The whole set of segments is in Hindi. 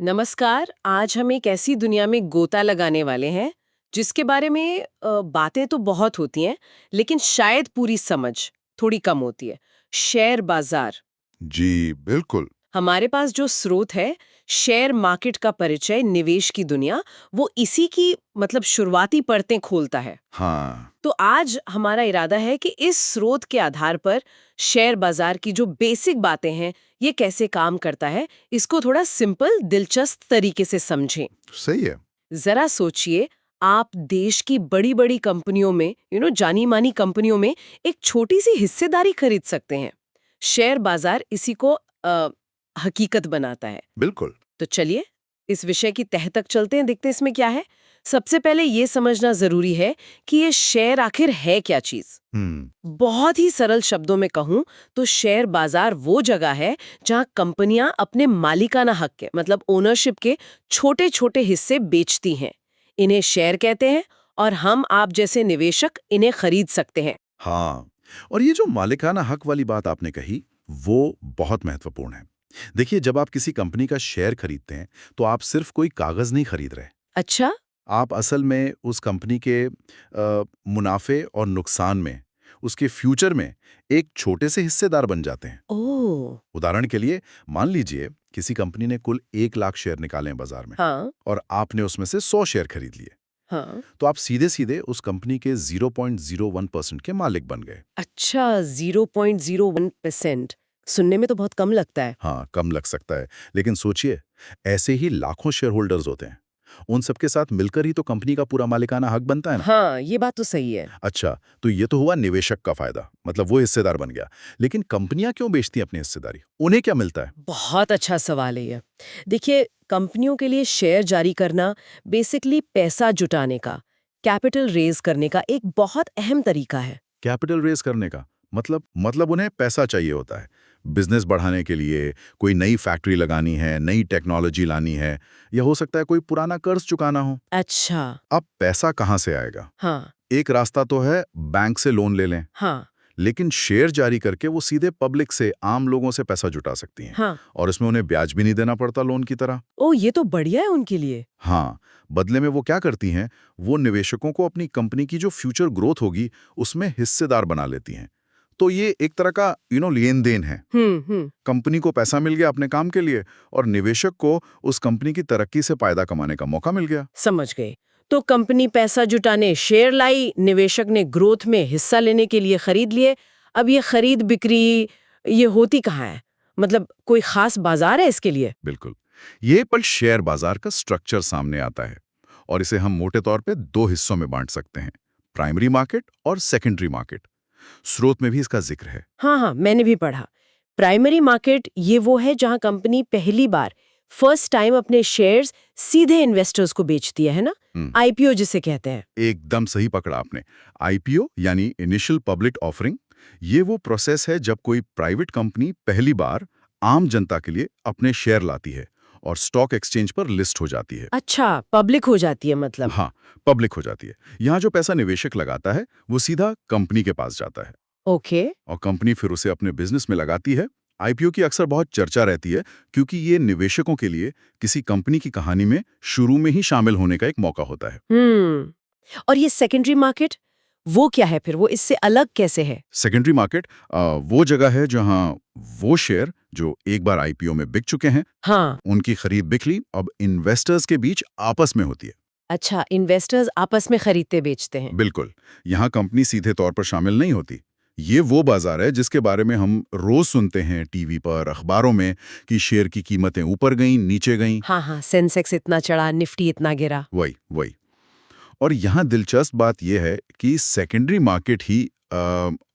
नमस्कार। आज हम एक ऐसी दुनिया में गोता लगाने वाले हैं जिसके बारे में बातें तो बहुत होती हैं, लेकिन शायद पूरी समझ थोड़ी कम होती है। शेयर बाजार। जी, बिल्कुल। हमारे पास जो स्रोत है, शेयर मार्केट का परिचय, निवेश की दुनिया, वो इसी की मतलब शुरुआती परतें खोलता है। हाँ, तो आज हमारा इरादा है कि इस स्रोत के आधार पर शेयर बाजार की जो बेसिक बातें हैं, ये कैसे काम करता है, इसको थोड़ा सिंपल, दिलचस्प तरीके से समझें। सही है। जरा सोचिए, आप देश की बड़ी-बड़ी कंपनियों में, जानी-मानी कंपनियों में एक छोटी सी हिस्सेदारी खरीद सकते हैं। शेयर बाजार इसी को हकीकत बनाता है। बिल्कुल। तो चलिए, इस विषय की तह तक चलते हैं, देखते हैं इसमें क्या है। सबसे पहले ये समझना जरूरी है कि ये शेयर आखिर है क्या चीज। हुँ, बहुत ही सरल शब्दों में कहूं तो शेयर बाजार वो जगह है जहां कंपनियां अपने मालिकाना हक के मतलब ओनरशिप के छोटे-छोटे हिस्से बेचती हैं। इन्हें शेयर कहते हैं और हम आप जैसे निवेशक इन्हें खरीद सकते हैं। हाँ। और ये जो मालिकाना हक वाली बात आपने कही, वो बहुत महत्वपूर्ण है। देखिए, जब आप किसी कंपनी का शेयर खरीदते हैं, तो आप सिर्फ कोई कागज़ नहीं खरीद रहे। अच्छा। आप असल में उस कंपनी के मुनाफ़े और नुकसान में, उसके फ्यूचर में एक छोटे से हिस्सेदार बन जाते हैं। ओह। उदाहरण के लिए, मान लीजिए किसी कंपनी ने कुल 1 लाख शेयर निकाले हैं बाज़ार में हाँ। और आपने उसमें से 100 शेयर खरीद लिए। हाँ। तो आप सीधे-सीधे उस कंपनी के 0.01% के मालिक बन गए। अच्छा, 0.01%। सुनने में तो बहुत कम लगता है। हाँ, कम लग सकता है, लेकिन सोचिए, ऐसे ही लाखों शेयर होल्डर्स होते हैं। उन सबके साथ मिलकर ही तो कंपनी का पूरा मालिकाना हक बनता है ना? हाँ, ये बात तो सही है। अच्छा, तो ये तो हुआ निवेशक का फायदा, मतलब वो हिस्सेदार बन गया। लेकिन कंपनियां क्यों बेचती हैं अपनी हिस्सेदारी? उन्हें क्या मिलता है? बहुत अच्छा सवाल है ये। देखिए, कंपनियों के लिए शेयर जारी करना बेसिकली पैसा जुटाने का, कैपिटल रेज़ करने का एक बहुत अहम तरीका है। कैपिटल रेज़ करने का मतलब उन्हें पैसा चाहिए होता है। बिज़नेस बढ़ाने के लिए, कोई नई फैक्ट्री लगानी है, नई टेक्नोलॉजी लानी है, या हो सकता है कोई पुराना कर्ज चुकाना हो। अच्छा। अब पैसा कहाँ से आएगा? हाँ। एक रास्ता तो है बैंक से लोन ले लें, हाँ। लेकिन शेयर जारी करके वो सीधे पब्लिक से, आम लोगों से पैसा जुटा सकती हैं हाँ। और इसमें उन्हें ब्याज भी नहीं देना पड़ता लोन की तरह। ओह! ये तो बढ़िया है उनके लिए। हाँ, बदले में वो क्या करती हैं, वो निवेशकों को अपनी कंपनी की जो फ्यूचर ग्रोथ होगी, उसमें हिस्सेदार बना लेती हैं। तो ये एक तरह का लेन-देन है। हुँ। कंपनी को पैसा मिल गया अपने काम के लिए और निवेशक को उस कंपनी की तरक्की से फायदा कमाने का मौका मिल गया। समझ गए। तो कंपनी पैसा जुटाने शेयर लाई, निवेशक ने ग्रोथ में हिस्सा लेने के लिए खरीद लिए। अब ये खरीद-बिक्री ये होती कहाँ है? मतलब कोई खास बाजार है इसके लिए? बिल्कुल। ये पल शेयर बाजार का स्ट्रक्चर सामने आता है और इसे हम मोटे तौर पे 2 हिस्सों में बांट सकते हैं, प्राइमरी मार्केट और सेकेंडरी मार्केट। स्रोत में भी इसका जिक्र है। हाँ, मैंने भी पढ़ा। प्राइमरी मार्केट ये वो है जहाँ कंपनी पहली बार फर्स्ट टाइम अपने शेयर्स सीधे इन्वेस्टर्स को बेचती है ना? हम्म, आईपीओ जिसे कहते हैं। एकदम सही पकड़ा आपने। आईपीओ यानी इनिशियल पब्लिक ऑफरिंग, ये वो प्रोसेस है जब कोई प्राइवेट कंपनी पहली बार आम जनता के लिए अपने शेयर लाती है और स्टॉक एक्सचेंज पर लिस्ट हो जाती है। अच्छा, पब्लिक हो जाती है मतलब। हाँ, पब्लिक हो जाती है। यहाँ जो पैसा निवेशक लगाता है, वो सीधा कंपनी के पास जाता है ओके। और कंपनी फिर उसे अपने बिजनेस में लगाती है। आईपीओ की अक्सर बहुत चर्चा रहती है क्योंकि ये निवेशकों के लिए किसी कंपनी की कहानी में शुरू में ही शामिल होने का एक मौका होता है। और ये सेकेंडरी मार्केट वो क्या है फिर? वो इससे अलग कैसे है? सेकेंडरी मार्केट वो जगह है जहां वो शेयर जो एक बार आईपीओ में बिक चुके हैं, हाँ। उनकी खरीद बिक्री अब इन्वेस्टर्स के बीच आपस में होती है। अच्छा, इन्वेस्टर्स आपस में खरीदते बेचते हैं। बिल्कुल, यहाँ कंपनी सीधे तौर पर शामिल नहीं होती। ये वो बाजार है जिसके बारे में हम रोज सुनते हैं टीवी पर, अखबारों में, कि शेयर की कीमतें ऊपर गईं, नीचे गईं। हाँ, सेंसेक्स इतना चढ़ा, निफ्टी इतना गिरा। वही। और यहाँ दिलचस्प बात यह है कि सेकेंडरी मार्केट ही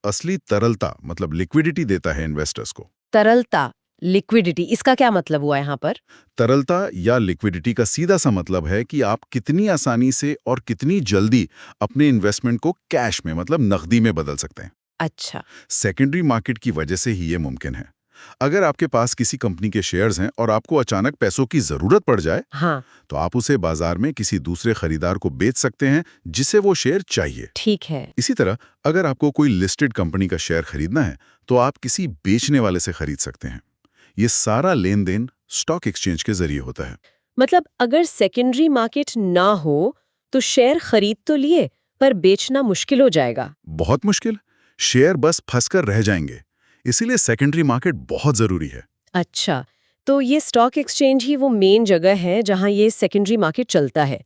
असली तरलता मतलब लिक्विडिटी देता है इन्वेस्टर्स को। तरलता, लिक्विडिटी, इसका क्या मतलब हुआ यहाँ पर? तरलता या लिक्विडिटी का सीधा सा मतलब है कि आप कितनी आसानी से और कितनी जल्दी अपने इन्वेस्टमेंट को कैश में मतलब नकदी में बदल सकते हैं। अच्छा। सेकेंडरी मार्केट की वजह से ही ये मुमकिन है। अगर आपके पास किसी कंपनी के शेयर्स हैं और आपको अचानक पैसों की जरूरत पड़ जाए, हाँ। तो आप उसे बाजार में किसी दूसरे खरीदार को बेच सकते हैं जिसे वो शेयर चाहिए। ठीक है। इसी तरह अगर आपको कोई लिस्टेड कंपनी का शेयर खरीदना है, तो आप किसी बेचने वाले से खरीद सकते हैं। ये सारा लेन देन स्टॉक एक्सचेंज के जरिए होता है। मतलब अगर सेकेंडरी मार्केट ना हो तो शेयर खरीद तो लिए पर बेचना मुश्किल हो जाएगा। बहुत मुश्किल। शेयर बस फंसकर रह जाएंगे। इसीलिए सेकेंडरी मार्केट बहुत जरूरी है। अच्छा, तो ये स्टॉक एक्सचेंज ही वो मेन जगह है जहां ये सेकेंडरी मार्केट चलता है।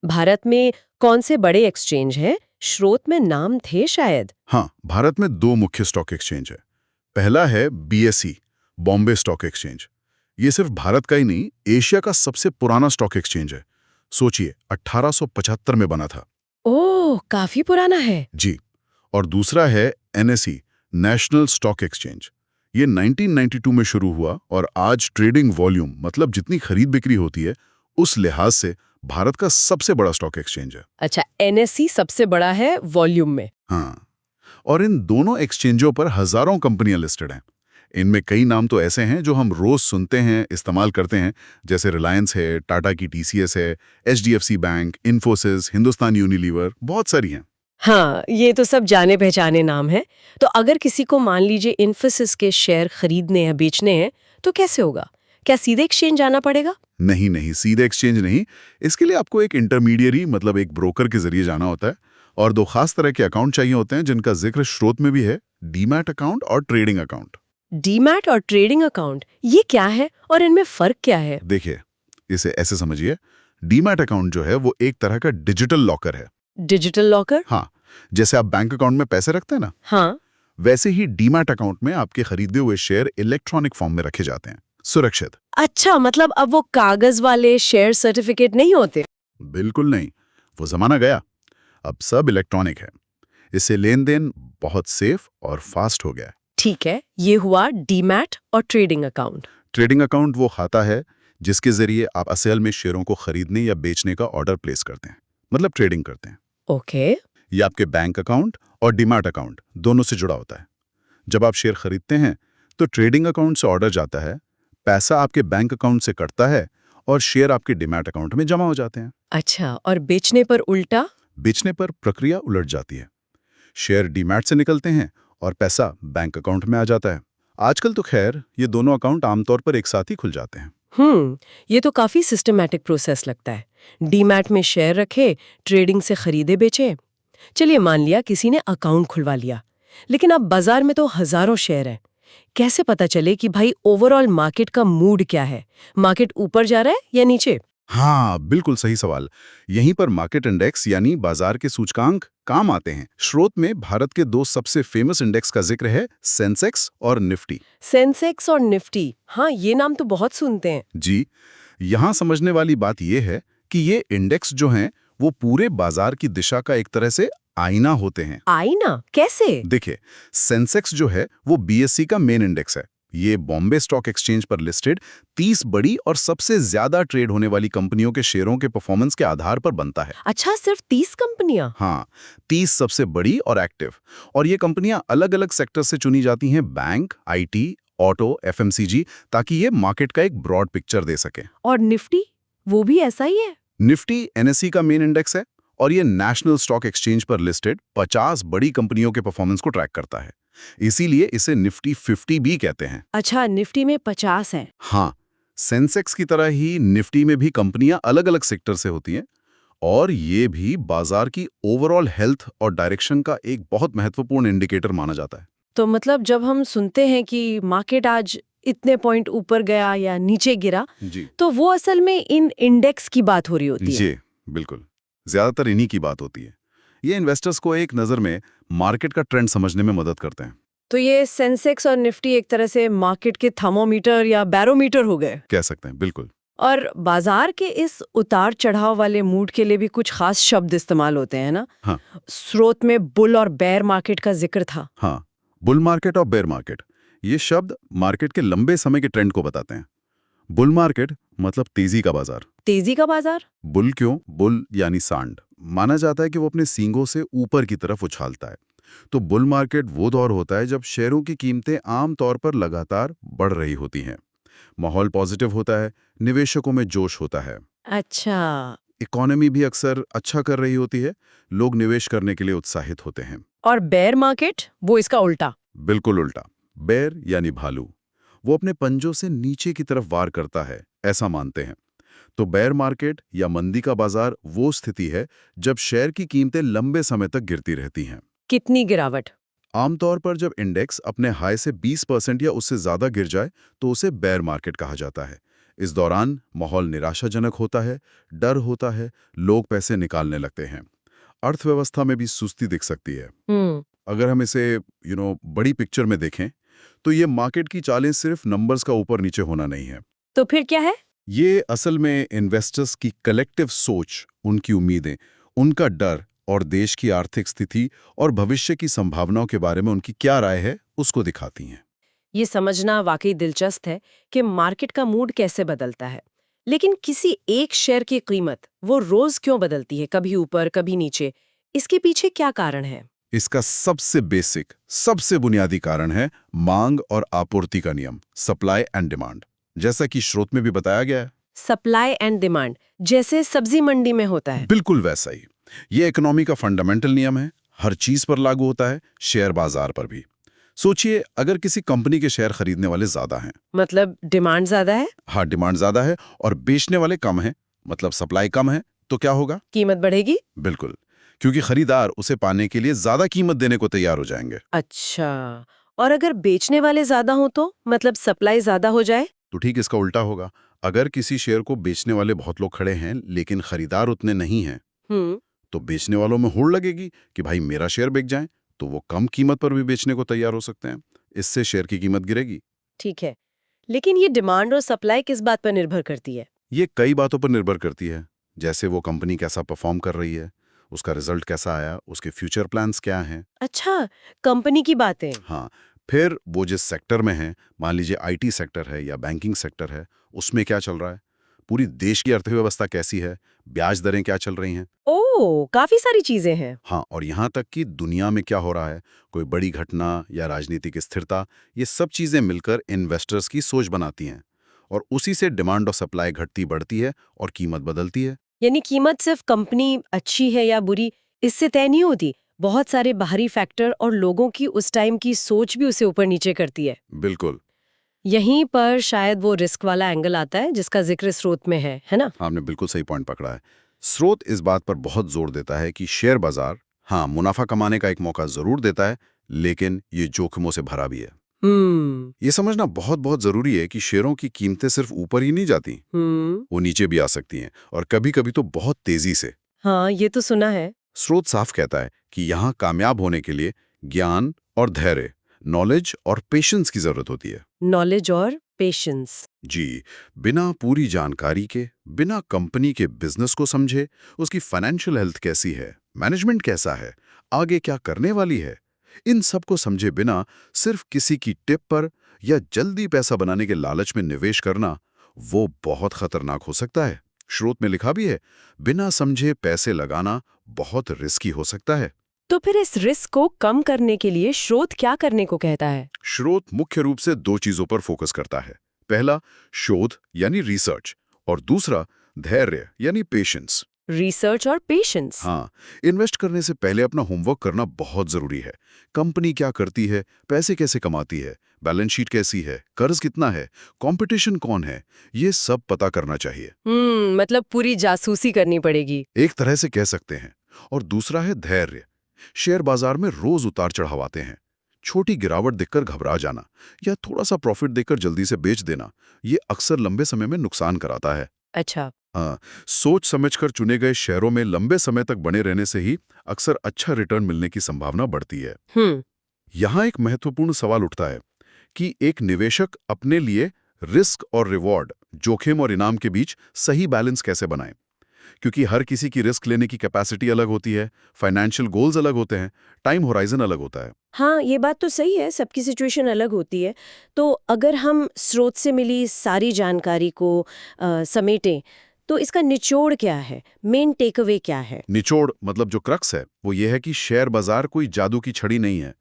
भारत में कौन से बड़े एक्सचेंज हैं? स्रोत में नाम थे शायद। हाँ, भारत में 2 मुख्य स्टॉक एक्सचेंज है। पहला है बीएसई, बॉम्बे स्टॉक एक्सचेंज। ये सिर्फ भारत का ही नहीं, एशिया का सबसे पुराना स्टॉक एक्सचेंज है। सोचिए, 1875 में बना था। ओह, काफी पुराना है। जी। और दूसरा है एनएसई, नेशनल स्टॉक एक्सचेंज। ये 1992 में शुरू हुआ और आज ट्रेडिंग वॉल्यूम मतलब जितनी खरीद बिक्री होती है उस लिहाज से भारत का सबसे बड़ा स्टॉक एक्सचेंज है। अच्छा, एनएसई सबसे बड़ा है वॉल्यूम में। हाँ, और इन दोनों एक्सचेंजों पर हजारों कंपनियां लिस्टेड हैं। इनमें कई नाम तो ऐसे हैं जो हम रोज सुनते हैं, इस्तेमाल करते हैं, जैसे रिलायंस है, टाटा की टीसीएस है, HDFC bank, Infosys, Hindustan Unilever, बहुत सारी हैं। हाँ, ये तो सब जाने पहचाने नाम हैं। तो अगर किसी को मान लीजिए इन्फोसिस के शेयर खरीदने या बेचने हैं तो कैसे होगा? क्या सीधे एक्सचेंज जाना पड़ेगा? नहीं नहीं, सीधे एक्सचेंज नहीं। इसके लिए आपको एक इंटरमीडियरी मतलब एक ब्रोकर के जरिए जाना होता है और 2 खास तरह के अकाउंट चाहिए होते हैं जिनका जिक्र स्रोत में भी है, डीमैट अकाउंट और ट्रेडिंग अकाउंट। डीमैट और ट्रेडिंग अकाउंट, ये क्या है और इनमें फर्क क्या है? देखिए, इसे ऐसे समझिए, डीमैट अकाउंट जो है वो एक तरह का डिजिटल लॉकर है। Digital locker? हाँ, जैसे आप बैंक अकाउंट में पैसे रखते हैं ना, हाँ। वैसे ही डीमैट अकाउंट में आपके खरीदे हुए शेयर इलेक्ट्रॉनिक फॉर्म में रखे जाते हैं, सुरक्षित। अच्छा, मतलब अब वो कागज वाले शेयर सर्टिफिकेट नहीं होते? बिल्कुल नहीं, वो जमाना गया। अब सब इलेक्ट्रॉनिक है। इससे लेन देन बहुत सेफ और फास्ट हो गया है। ठीक है, ये हुआ डीमैट और ट्रेडिंग अकाउंट। ट्रेडिंग अकाउंट वो खाता है जिसके जरिए आप असल में शेयरों को खरीदने या बेचने का ऑर्डर प्लेस करते हैं, मतलब ट्रेडिंग करते हैं। ओके। ये आपके बैंक अकाउंट और डीमैट अकाउंट दोनों से जुड़ा होता है। जब आप शेयर खरीदते हैं तो ट्रेडिंग अकाउंट से ऑर्डर जाता है, पैसा आपके बैंक अकाउंट से कटता है और शेयर आपके डीमैट अकाउंट में जमा हो जाते हैं। अच्छा, और बेचने पर उल्टा? बेचने पर प्रक्रिया उलट जाती है। शेयर डीमैट से निकलते हैं और पैसा बैंक अकाउंट में आ जाता है। आजकल तो खैर ये दोनों अकाउंट आमतौर पर एक साथ ही खुल जाते हैं। ये तो काफी सिस्टमैटिक प्रोसेस लगता है। डीमैट में शेयर रखे, ट्रेडिंग से खरीदे बेचे। चलिए, मान लिया किसी ने अकाउंट खुलवा लिया, लेकिन अब बाजार में तो हजारों शेयर हैं। कैसे पता चले कि भाई ओवरऑल मार्केट का मूड क्या है? मार्केट ऊपर जा रहा है या नीचे? हाँ, बिल्कुल सही सवाल। यहीं पर मार्केट इंडेक्स यानी बाजार के सूचकांक काम आते हैं। स्रोत में भारत के 2 सबसे फेमस इंडेक्स का जिक्र है, सेंसेक्स और निफ्टी। सेंसेक्स और निफ्टी, हाँ ये नाम तो बहुत सुनते हैं। जी, यहाँ समझने वाली बात यह है कि ये इंडेक्स जो हैं वो पूरे बाजार की दिशा का एक तरह से आईना होते हैं। आईना? कैसे? देखिए, सेंसेक्स जो है वो बीएसई का मेन इंडेक्स है। ये बॉम्बे स्टॉक एक्सचेंज पर लिस्टेड 30 बड़ी और सबसे ज्यादा ट्रेड होने वाली कंपनियों के शेयरों के परफॉर्मेंस के आधार पर बनता है। अच्छा, सिर्फ 30 कंपनियां? हाँ, 30 सबसे बड़ी और एक्टिव। और ये कंपनियां अलग-अलग सेक्टर से चुनी जाती हैं, बैंक, आईटी, ऑटो, एफएमसीजी, ताकि ये मार्केट का एक ब्रॉड पिक्चर दे सके। और निफ्टी, वो भी ऐसा ही है? निफ्टी एनएसई का मेन इंडेक्स है और ये नेशनल स्टॉक एक्सचेंज पर लिस्टेड 50 बड़ी कंपनियों के परफॉर्मेंस को ट्रैक करता है। इसीलिए इसे निफ्टी 50 भी कहते हैं। अच्छा, निफ्टी में 50 है। हाँ, सेंसेक्स की तरह ही निफ्टी में भी कंपनियां अलग-अलग सेक्टर से होती हैं और ये भी बाजार की ओवरऑल हेल्थ और डायरेक्शन का एक बहुत महत्वपूर्ण इंडिकेटर माना जाता है। तो मतलब जब हम सुनते हैं कि मार्केट आज इतने पॉइंट ऊपर गया या नीचे गिरा, जी तो वो असल में इन इंडेक्स की बात हो रही होती है। जी, बिल्कुल। ज्यादातर इन्हीं की बात होती है। ये इन्वेस्टर्स को एक नज़र में मार्केट का ट्रेंड समझने में मदद करते हैं। तो ये सेंसेक्स और निफ्टी एक तरह से मार्केट के थर्मोमीटर या बैरोमीटर हो गए। कह सकते हैं, बिल्कुल। और बाजार के इस उतार चढ़ाव वाले मूड के लिए भी कुछ खास शब्द इस्तेमाल होते हैं ना? हाँ स्रोत में बुल और बेयर मार्केट का जिक्र था। हाँ, बुल मार्केट और बेयर मार्केट, ये शब्द मार्केट के लंबे समय के ट्रेंड को बताते हैं। बुल मार्केट मतलब तेजी का बाजार। तेजी का बाजार? बुल क्यों? बुल यानी सांड। माना जाता है कि वो अपने सींगों से ऊपर की तरफ उछालता है। तो बुल मार्केट वो दौर होता है जब शेयरों की कीमतें आम तौर पर लगातार बढ़ रही होती हैं। माहौल पॉजिटिव होता है, निवेशकों में जोश होता है, अच्छा। इकोनॉमी भी अक्सर अच्छा कर रही होती है, लोग निवेश करने के लिए उत्साहित होते हैं। और बेयर मार्केट, वो इसका उल्टा? बिल्कुल उल्टा। बेर यानी भालू, वो अपने पंजों से नीचे की तरफ वार करता है, ऐसा मानते हैं। तो बेयर मार्केट या मंदी का बाजार वो स्थिति है जब शेयर की कीमतें लंबे समय तक गिरती रहती हैं। कितनी गिरावट? आमतौर पर जब इंडेक्स अपने हाई से 20% या उससे ज्यादा गिर जाए तो उसे बेयर मार्केट कहा जाता है। इस दौरान माहौल निराशाजनक होता है, डर होता है, लोग पैसे निकालने लगते हैं। अर्थव्यवस्था में भी सुस्ती दिख सकती है। हम्म। अगर हम इसे बड़ी पिक्चर में देखें तो ये मार्केट की चालें सिर्फ नंबर्स का ऊपर नीचे होना नहीं है। तो फिर क्या है? ये असल में इन्वेस्टर्स की कलेक्टिव सोच, उनकी उम्मीदें, उनका डर और देश की आर्थिक स्थिति और भविष्य की संभावनाओं के बारे में उनकी क्या राय है उसको दिखाती हैं। ये समझना वाकई दिलचस्प है कि मार्केट का मूड कैसे बदलता है। लेकिन किसी एक शेयर की कीमत वो रोज क्यों बदलती है, कभी ऊपर कभी नीचे? इसके पीछे क्या कारण है? इसका सबसे बेसिक, सबसे बुनियादी कारण है मांग और आपूर्ति का नियम, सप्लाई एंड डिमांड। जैसा कि स्रोत में भी बताया गया है। सप्लाई एंड डिमांड, जैसे सब्जी मंडी में होता है। बिल्कुल वैसा ही। ये इकोनॉमी का फंडामेंटल नियम है, हर चीज पर लागू होता है, शेयर बाजार पर भी। सोचिए, अगर किसी कंपनी के शेयर खरीदने वाले ज्यादा हैं, मतलब डिमांड ज्यादा है, हाँ डिमांड ज्यादा है, और बेचने वाले कम हैं, मतलब सप्लाई कम है, तो क्या होगा? कीमत बढ़ेगी। बिल्कुल, क्योंकि खरीदार उसे पाने के लिए ज्यादा कीमत देने को तैयार हो जाएंगे। अच्छा, और अगर बेचने वाले ज्यादा हो तो मतलब सप्लाई ज्यादा हो जाए? तो ठीक इसका उल्टा होगा। अगर किसी शेयर को बेचने वाले बहुत लोग खड़े हैं लेकिन खरीदार उतने नहीं हैं, हम्म। तो बेचने वालों में होड़ लगेगी कि भाई मेरा शेयर बिक जाए, तो वो कम कीमत पर भी बेचने को तैयार हो सकते हैं। इससे शेयर की कीमत गिरेगी। ठीक है, लेकिन ये डिमांड और सप्लाई किस बात पर निर्भर करती है? ये कई बातों पर निर्भर करती है, जैसे वो कंपनी कैसा परफॉर्म कर रही है, उसका रिजल्ट कैसा आया, उसके फ्यूचर प्लान्स क्या हैं। अच्छा, कंपनी की बातें। हाँ, फिर वो जिस सेक्टर में है, मान लीजिए आईटी सेक्टर है या बैंकिंग सेक्टर है, उसमें क्या चल रहा है, पूरी देश की अर्थव्यवस्था कैसी है, ब्याज दरें क्या चल रही हैं। ओह, काफी सारी चीजें हैं। हाँ, और यहाँ तक कि दुनिया में क्या हो रहा है, कोई बड़ी घटना या राजनीतिक स्थिरता, ये सब चीजें मिलकर इन्वेस्टर्स की सोच बनाती हैं, और उसी से डिमांड और सप्लाई घटती बढ़ती है और कीमत बदलती है। यानी कीमत सिर्फ कंपनी अच्छी है या बुरी इससे तय नहीं होती, बहुत सारे बाहरी फैक्टर और लोगों की उस टाइम की सोच भी उसे ऊपर नीचे करती है। बिल्कुल। यहीं पर शायद वो रिस्क वाला एंगल आता है जिसका जिक्र स्रोत में है ना? आपने बिल्कुल सही पॉइंट पकड़ा है। स्रोत इस बात पर बहुत जोर देता है कि शेयर बाजार, हाँ, मुनाफा कमाने का एक मौका जरूर देता है, लेकिन ये जोखिमों से भरा भी है। हम्म। ये समझना बहुत बहुत जरूरी है कि शेयरों की कीमतें सिर्फ ऊपर ही नहीं जाती, वो नीचे भी आ सकती हैं, और कभी कभी तो बहुत तेजी से। हाँ, ये तो सुना है। स्रोत साफ कहता है कि यहाँ कामयाब होने के लिए ज्ञान और धैर्य, नॉलेज और पेशेंस की जरूरत होती है। नॉलेज और पेशेंस। जी, बिना पूरी जानकारी के, बिना कंपनी के बिजनेस को समझे, उसकी फाइनेंशियल हेल्थ कैसी है, मैनेजमेंट कैसा है, आगे क्या करने वाली है, इन सब को समझे बिना सिर्फ किसी की टिप पर या जल्दी पैसा बनाने के लालच में निवेश करना, वो बहुत खतरनाक हो सकता है। स्रोत में लिखा भी है, बिना समझे पैसे लगाना बहुत रिस्की हो सकता है। तो फिर इस रिस्क को कम करने के लिए स्रोत क्या करने को कहता है? स्रोत मुख्य रूप से दो चीजों पर फोकस करता है। पहला, शोध यानी रिसर्च, और दूसरा, धैर्य यानी पेशेंस। रिसर्च और पेशेंस। हाँ, इन्वेस्ट करने से पहले अपना होमवर्क करना बहुत जरूरी है। कंपनी क्या करती है, पैसे कैसे कमाती है, बैलेंस शीट कैसी है, कर्ज कितना है, कंपटीशन कौन है, ये सब पता करना चाहिए। मतलब पूरी जासूसी करनी पड़ेगी। एक तरह से कह सकते हैं। और दूसरा है धैर्य। शेयर बाजार में रोज उतार चढ़ाव आते हैं। छोटी गिरावट देखकर घबरा जाना या थोड़ा सा प्रॉफिट देखकर जल्दी से बेच देना, ये अक्सर लंबे समय में नुकसान कराता है। अच्छा। हाँ, सोच समझकर चुने गए शेयरों में लंबे समय तक बने रहने से ही अक्सर अच्छा रिटर्न मिलने की संभावना बढ़ती है। यहाँ एक महत्वपूर्ण सवाल उठता है कि एक निवेशक अपने लिए रिस्क और रिवॉर्ड, जोखिम और इनाम के बीच सही बैलेंस कैसे बनाए, क्योंकि हर किसी की रिस्क लेने की कैपेसिटी अलग होती है, फाइनेंशियल गोल्स अलग होते हैं, टाइम होराइजन अलग होता है। हाँ, ये बात तो सही है, सबकी सिचुएशन अलग होती है। तो अगर हम स्रोत से मिली सारी जानकारी को समेटें तो इसका निचोड़ क्या है, मेन टेक अवे क्या है? निचोड़ मतलब जो क्रक्स है वो ये है कि शेयर बाजार कोई जादू की छड़ी नहीं है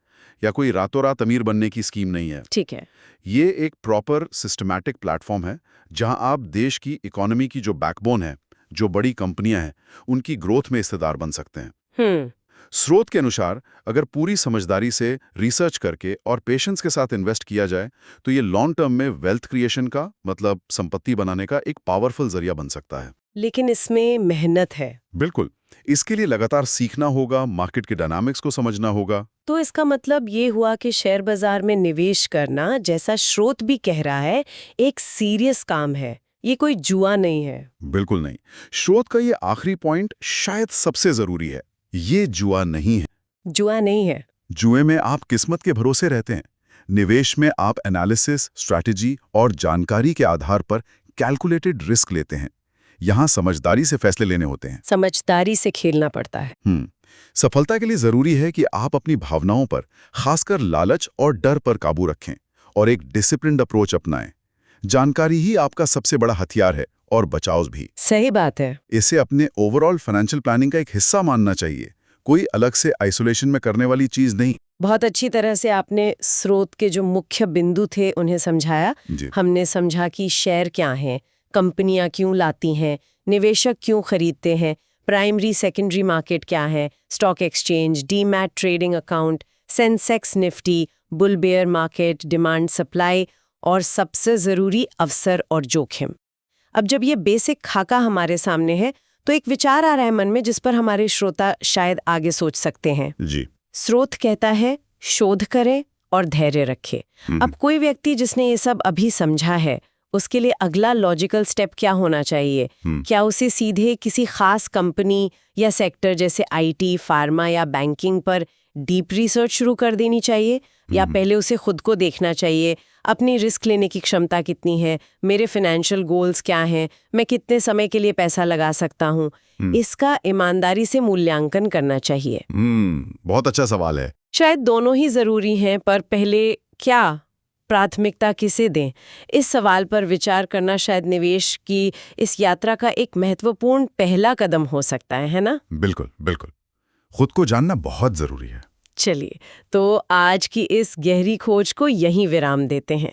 या कोई रातों रात अमीर बनने की स्कीम नहीं है। ठीक है। ये एक प्रॉपर सिस्टमैटिक प्लेटफॉर्म है जहां आप देश की इकोनॉमी की जो बैकबोन है, जो बड़ी कंपनियां हैं, उनकी ग्रोथ में हिस्सेदार बन सकते हैं। स्रोत के अनुसार अगर पूरी समझदारी से रिसर्च करके और पेशेंस के साथ इन्वेस्ट किया जाए तो ये लॉन्ग टर्म में वेल्थ क्रिएशन का मतलब संपत्ति बनाने का एक पावरफुल जरिया बन सकता है। लेकिन इसमें मेहनत है। बिल्कुल, इसके लिए लगातार सीखना होगा, मार्केट के डायनामिक्स को समझना होगा। तो इसका मतलब ये हुआ कि शेयर बाजार में निवेश करना, जैसा स्रोत भी कह रहा है, एक सीरियस काम है, ये कोई जुआ नहीं है। बिल्कुल नहीं। स्रोत का ये आखिरी पॉइंट शायद सबसे जरूरी है, ये जुआ नहीं है। जुआ नहीं है। जुए में आप किस्मत के भरोसे रहते हैं, निवेश में आप एनालिसिस, स्ट्रैटेजी और जानकारी के आधार पर कैलकुलेटेड रिस्क लेते हैं। यहाँ समझदारी से फैसले लेने होते हैं। समझदारी से खेलना पड़ता है। सफलता के लिए जरूरी है कि आप अपनी भावनाओं पर, खासकर लालच और डर पर काबू रखें और एक डिसिप्लिन्ड अप्रोच अपनाएं। जानकारी ही आपका सबसे बड़ा हथियार है और बचाव भी। सही बात है। इसे अपने ओवरऑल फाइनेंशियल प्लानिंग का एक हिस्सा मानना चाहिए, कोई अलग से आइसोलेशन में करने वाली चीज नहीं। बहुत अच्छी तरह से आपने स्रोत के जो मुख्य बिंदु थे उन्हें समझाया। हमने समझा कि शेयर क्या हैं, कंपनियां क्यों लाती हैं, निवेशक क्यों खरीदते हैं, प्राइमरी सेकेंडरी मार्केट क्या है, stock exchange, demat trading account, Sensex Nifty, bull bear market, demand supply और सबसे ज़रूरी अवसर और जोखिम। अब जब ये बेसिक खाका हमारे सामने है तो एक विचार आ रहा है मन में जिस पर हमारे श्रोता शायद आगे सोच सकते हैं। जी। स्रोत कहता है शोध करें और धैर्य रखें। अब कोई व्यक्ति जिसने ये सब अभी समझा है उसके लिए अगला लॉजिकल स्टेप क्या होना चाहिए? क्या उसे सीधे किसी खास कंपनी या सेक्टर जैसे आईटी, फार्मा या बैंकिंग पर डीप रिसर्च शुरू कर देनी चाहिए, या पहले उसे खुद को देखना चाहिए, अपनी रिस्क लेने की क्षमता कितनी है, मेरे फाइनेंशियल गोल्स क्या हैं, मैं कितने समय के लिए पैसा लगा सकता हूँ, इसका ईमानदारी से मूल्यांकन करना चाहिए? बहुत अच्छा सवाल है। शायद दोनों ही जरूरी हैं, पर पहले क्या प्राथमिकता किसे दें? इस सवाल पर विचार करना शायद निवेश की इस यात्रा का एक महत्वपूर्ण पहला कदम हो सकता है ना? बिल्कुल बिल्कुल, खुद को जानना बहुत जरूरी है। चलिए, तो आज की इस गहरी खोज को यहीं विराम देते हैं।